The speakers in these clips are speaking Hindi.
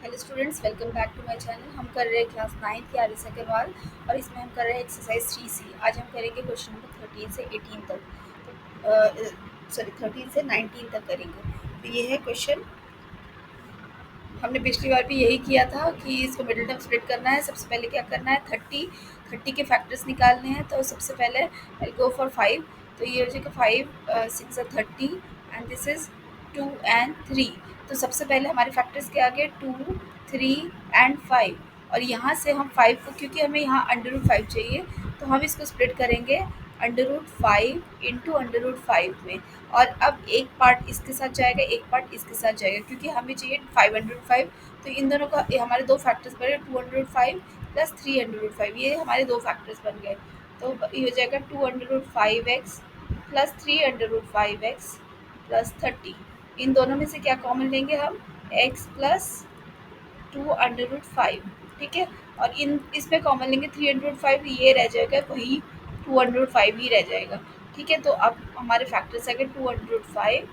Hello students, welcome back to my channel. हम कर रहे हैं क्लास 9 की आर्य सेकेंडवाल और इसमें हम कर रहे हैं एक्सरसाइज 3C। आज हम करेंगे क्वेश्चन नंबर 13 से 18 तक, सॉरी 13 से 19 तक करेंगे। तो ये है क्वेश्चन। हमने पिछली बार भी यही किया था कि इसको मिडिल टर्म स्प्लिट करना है। सबसे पहले क्या करना है, 30 के फैक्टर्स निकालने हैं। तो सबसे पहले आई गो फॉर 5। तो ये हो जाएगा 5 6 30 एंड दिस इज 2 एंड 3। तो सबसे पहले हमारे फैक्टर्स के आगे 2 3 एंड 5 और यहाँ से हम 5 को, क्योंकि हमें यहाँ √5 चाहिए, तो हम इसको स्प्लिट करेंगे √5 इंटू √5 में। और अब एक पार्ट इसके साथ जाएगा, एक पार्ट इसके साथ जाएगा, क्योंकि हमें चाहिए 505। तो इन दोनों का हमारे दो फैक्टर्स बने, 205 प्लस 305। ये हमारे दो फैक्टर्स बन गए। तो ये हो जाएगा 205x प्लस 305x प्लस 30। इन दोनों में से क्या कॉमन लेंगे हम, x प्लस 2/5। ठीक है, और इन इसमें कॉमन लेंगे 305, ये रह जाएगा, वही 205 ही रह जाएगा। ठीक है, तो अब हमारे फैक्टर्स आ गए 205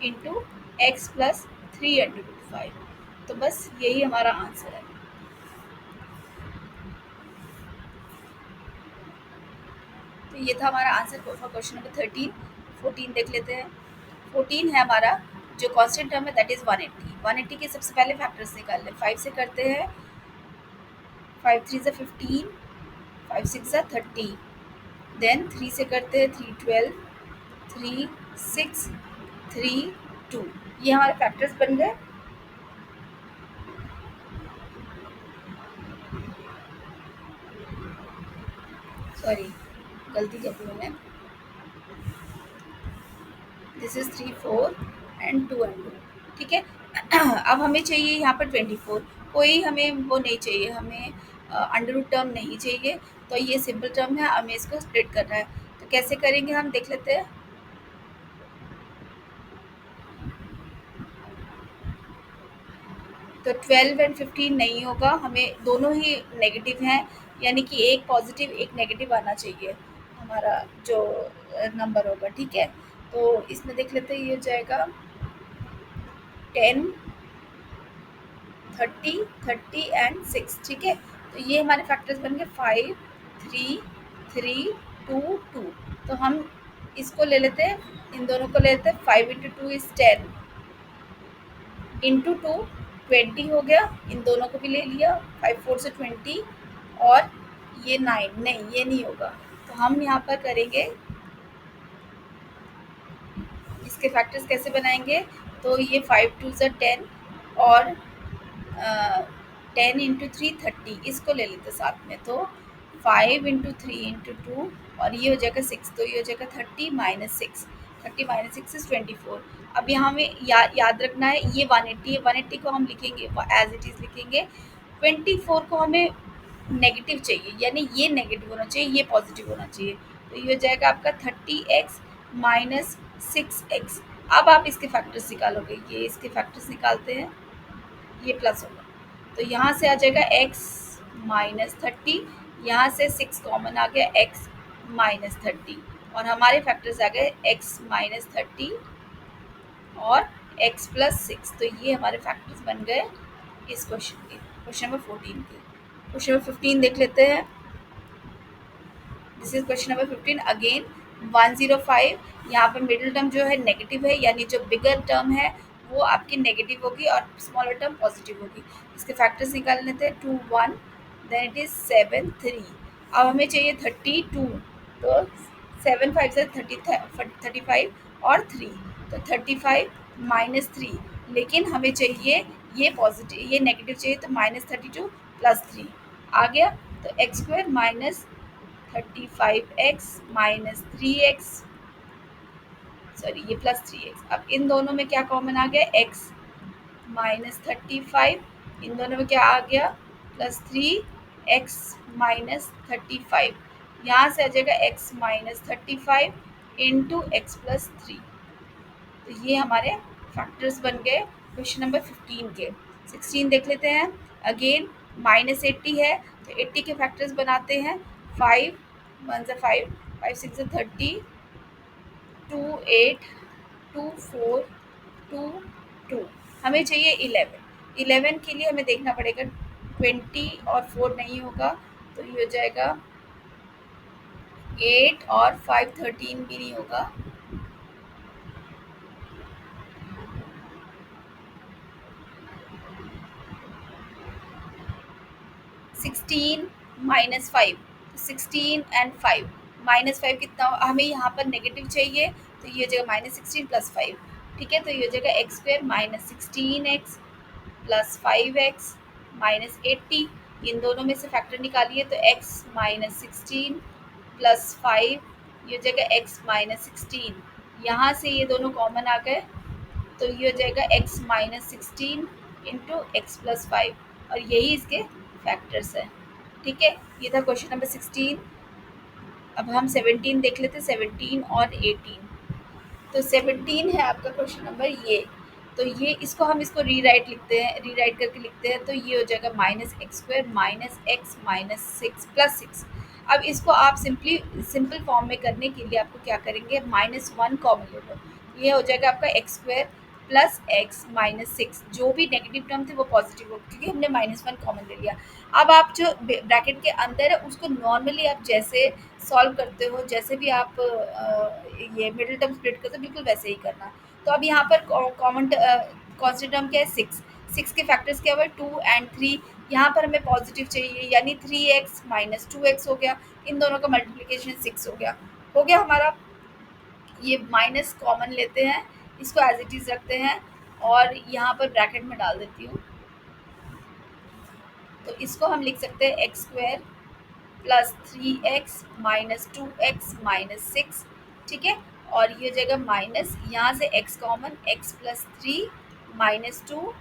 इंटू एक्स प्लस 305। तो बस यही हमारा आंसर है। तो ये था हमारा आंसर फॉर क्वेश्चन नंबर 13। 14 देख लेते हैं। 14 है हमारा जो कांस्टेंट टर्म है, दैट इज 180। 180 के सबसे पहले फैक्टर्स निकाल लें। 5 से करते हैं, 5 3 ज़ा 15, 5 6 ज़ा 30। देन 3 से करते हैं, 3 12, 3 6, 3 2। ये हमारे फैक्टर्स बन गए। सॉरी, गलती कर दी मैंने। This is 3 4 and 2 and 2। ठीक है, अब हमें चाहिए यहाँ पर 24। कोई हमें वो नहीं चाहिए, हमें अंडर टर्म नहीं चाहिए। तो ये सिंपल टर्म है, हमें इसको स्प्लिट करना है। तो कैसे करेंगे हम देख लेते हैं। तो 12 एंड 15 नहीं होगा, हमें दोनों ही नेगेटिव हैं, यानी कि एक पॉजिटिव एक नेगेटिव आना चाहिए हमारा जो नंबर होगा। ठीक है, तो इसमें देख लेते हैं, ये हो जाएगा 10 30 30 एंड 6। ठीक है, तो ये हमारे फैक्टर्स बन गए 5 3 3 2 2। तो हम इसको ले लेते हैं, इन दोनों को ले लेते हैं। 5 इंटू 2 इज 10 इंटू 2 20 हो गया। इन दोनों को भी ले लिया, 5 4 से 20 और ये 9। नहीं, ये नहीं होगा, तो हम यहाँ पर करेंगे, इसके फैक्टर्स कैसे बनाएंगे। तो ये 5 2 ज़ा 10 और 10 इंटू 3 30, इसको ले लेते साथ में। तो 5 इंटू 3 इंटू 2 और ये हो जाएगा 6। तो ये हो जाएगा 30 माइनस 6। 30 minus 6 is 24। अब यहाँ हमें याद रखना है, ये 180 है, 180 को हम लिखेंगे एज इट इज़ लिखेंगे। 24 को हमें नेगेटिव चाहिए, यानी ये नेगेटिव होना चाहिए, ये पॉजिटिव होना चाहिए। तो ये हो जाएगा आपका 30x माइनस 6x। अब आप इसके फैक्टर्स निकालोगे, ये इसके फैक्टर्स निकालते हैं, ये प्लस होगा। तो यहाँ से आ जाएगा x माइनस 30, यहाँ से 6 कॉमन आ गया, x माइनस 30, और हमारे फैक्टर्स आ गए x माइनस 30 और x प्लस 6। तो ये हमारे फैक्टर्स बन गए इस क्वेश्चन के, क्वेश्चन नंबर 14 के। क्वेश्चन नंबर 15 देख लेते हैं। This is question number 15 again. 105, यहाँ पर मिडिल टर्म जो है नेगेटिव है, यानी जो बिगर टर्म है वो आपकी नेगेटिव होगी और स्मॉलर टर्म पॉजिटिव होगी। इसके फैक्टर्स निकाल लेते हैं। 2 1, देन इट इज 7 3। अब हमें चाहिए 32, तो 7 5 से 35 और 3, तो 35 माइनस 3। लेकिन हमें चाहिए ये पॉजिटिव, ये नेगेटिव चाहिए, तो माइनस 32 प्लस 3 आ गया। तो x square minus 35x minus 3x, sorry ये प्लस 3x। अब इन दोनों में क्या कॉमन आ गया, x माइनस 35, इन दोनों में क्या आ गया, प्लस 3x माइनस 35। यहाँ से आ जाएगा x minus 35 into x plus 3। तो ये हमारे फैक्टर्स बन गए क्वेश्चन नंबर 15 के। 16 देख लेते हैं। अगेन -80 है, तो 80 के फैक्टर्स बनाते हैं। 5 1 ज़ा 5, 5 6 ज़ा 30, 2 8, 2 4, 2 2। हमें चाहिए 11। 11 के लिए हमें देखना पड़ेगा, 20 और 4 नहीं होगा, तो ये हो जाएगा 8 और 5 13 भी नहीं होगा, 16 माइनस 5, 16 एंड 5, माइनस 5 कितना हमें यहाँ पर नेगेटिव चाहिए, तो ये हो जाएगा -16 प्लस 5। ठीक है, तो ये हो जाएगा x square -16x plus 5x minus 80। इन दोनों में से फैक्टर निकालिए, तो x -16 प्लस 5, ये हो जाएगा x -16। यहाँ से ये दोनों कॉमन आ गए, तो ये हो जाएगा x -16 इंटू एक्स प्लस 5, और यही इसके फैक्टर्स हैं। ठीक है, ये था क्वेश्चन नंबर 16। अब हम 17 देख लेते हैं, 17 और 18। तो 17 है आपका क्वेश्चन नंबर ये। तो ये इसको रीराइट लिखते हैं, रीराइट करके लिखते हैं, तो ये हो जाएगा -x² -x -6 + 6। अब इसको आप सिंपल फॉर्म में करने के लिए आपको क्या करेंगे, -1 कॉमन ले लो, ये हो जाएगा आपका x² प्लस x -6। जो भी नेगेटिव टर्म थे वो पॉजिटिव हो, क्योंकि हमने -1 कॉमन ले लिया। अब आप जो ब्रैकेट के अंदर है उसको नॉर्मली आप जैसे सॉल्व करते हो, जैसे भी आप ये मिडिल टर्म स्प्लिट करते हो, बिल्कुल वैसे ही करना। तो अब यहाँ पर कॉमन कॉन्स्टेंट टर्म क्या है, 6। 6 के फैक्टर्स क्या हुए, 2 एंड 3। यहाँ पर हमें पॉजिटिव चाहिए, यानी 3x - 2x हो गया, इन दोनों का मल्टीप्लिकेशन 6 हो गया हमारा। ये माइनस कॉमन लेते हैं, इसको एज इट इज़ रखते हैं, और यहाँ पर ब्रैकेट में डाल देती हूँ। तो इसको हम लिख सकते हैं x² plus 3x minus 2x minus 6। ठीक है, और ये हो जाएगा माइनस, यहाँ से x common, x plus 3 minus 2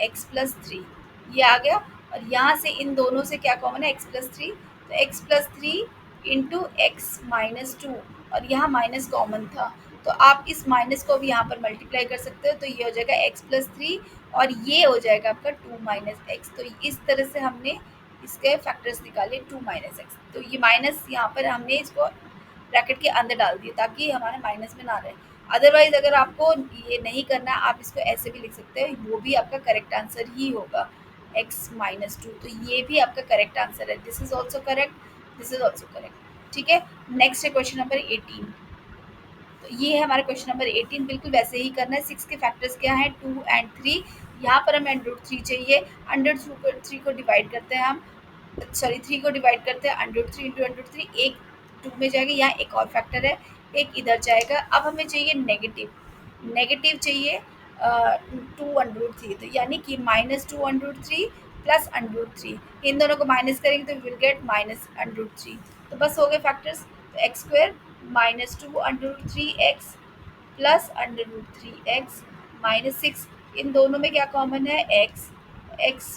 x plus 3, ये आ गया। और यहाँ से इन दोनों से क्या कॉमन है, x प्लस 3, तो x plus 3 into x minus 2, और यहाँ माइनस कॉमन था, तो आप इस माइनस को भी यहाँ पर मल्टीप्लाई कर सकते हो, तो ये हो जाएगा x प्लस 3, और ये हो जाएगा आपका 2 माइनस एक्स। तो इस तरह से हमने इसके फैक्टर्स निकाले, 2 माइनस एक्स। तो ये माइनस यहाँ पर हमने इसको ब्रैकेट के अंदर डाल दिया, ताकि हमारे माइनस में ना रहे। अदरवाइज अगर आपको ये नहीं करना, आप इसको ऐसे भी लिख सकते हैं, वो भी आपका करेक्ट आंसर ही होगा, x -2। तो ये भी आपका करेक्ट आंसर है, this is also correct, this is also correct. ठीक है, नेक्स्ट है क्वेश्चन नंबर 18। तो ये है हमारा क्वेश्चन नंबर 18, बिल्कुल वैसे ही करना है। 6 के फैक्टर्स क्या हैं, 2 एंड 3। यहाँ पर हमें √3 चाहिए, √3 को डिवाइड करते हैं हम, सॉरी 3 को डिवाइड करते हैं, √3 इंटू √3, एक 2 में जाएगा, यहाँ एक और फैक्टर है, एक इधर जाएगा। अब हमें चाहिए नेगेटिव, नेगेटिव चाहिए 2 √3, तो यानी कि -2 √3 प्लस √3, इन दोनों को माइनस करेंगे तो विल गेट -√3। तो बस हो गए फैक्टर्स। तो x² -2 √3x plus √3x minus 6, इन दोनों में क्या कॉमन है, x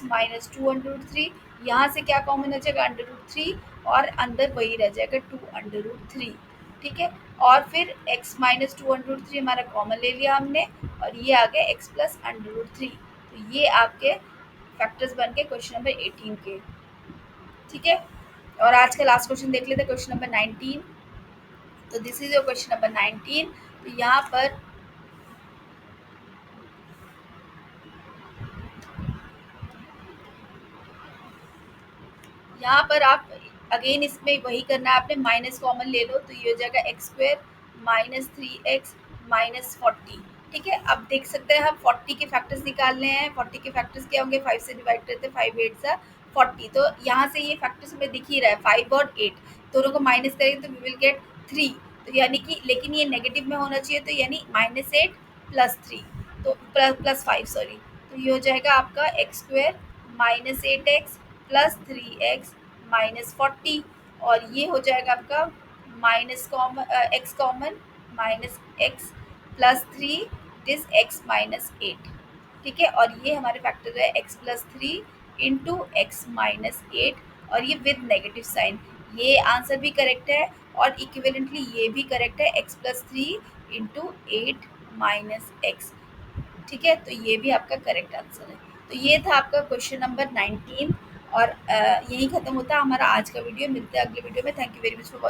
-2 √3, यहाँ से क्या कॉमन हो जाएगा, √3, और अंदर वही रह जाएगा 2 √3। ठीक है, और फिर x -2 √3 हमारा कॉमन ले लिया हमने, और ये आ गया x प्लस √3। तो ये आपके फैक्टर्स बन के क्वेश्चन नंबर 18 के। ठीक है, और आज का लास्ट क्वेश्चन देख लेते हैं, क्वेश्चन नंबर 19। तो this is your question number 19। तो यहाँ पर आप अगेन इसमें वही करना है, आपने माइनस कॉमन ले लो, तो ये हो जाएगा x² -3x -40। ठीक है, अब देख सकते हैं हम 40 के फैक्टर्स निकालने हैं। 40 के फैक्टर्स क्या होंगे, 5 से डिवाइड करते हैं, 5 8 सा 40। तो यहाँ से ये फैक्टर्स हमें दिख ही रहा है, 5 और 8 दोनों को माइनस करेंगे तो वी विल गेट 3। तो यानी कि, लेकिन ये नेगेटिव में होना चाहिए, तो यानी -8 प्लस 3, तो प्लस 5 सॉरी। तो ये हो जाएगा आपका x² -8x प्लस 3x -40, और ये हो जाएगा आपका minus common, x common, -x plus 3 is x -8। ठीक है, और ये हमारे फैक्टर है x प्लस 3 इंटू एक्स -8, और ये विद नेगेटिव साइन। ये आंसर भी करेक्ट है, और इक्विवेलेंटली ये भी करेक्ट है, x प्लस 3 इंटू 8 -x। ठीक है, तो ये भी आपका करेक्ट आंसर है। तो ये था आपका क्वेश्चन नंबर 19, और यही ख़त्म होता है हमारा आज का वीडियो। मिलते हैं अगले वीडियो में। Thank you very much for watching.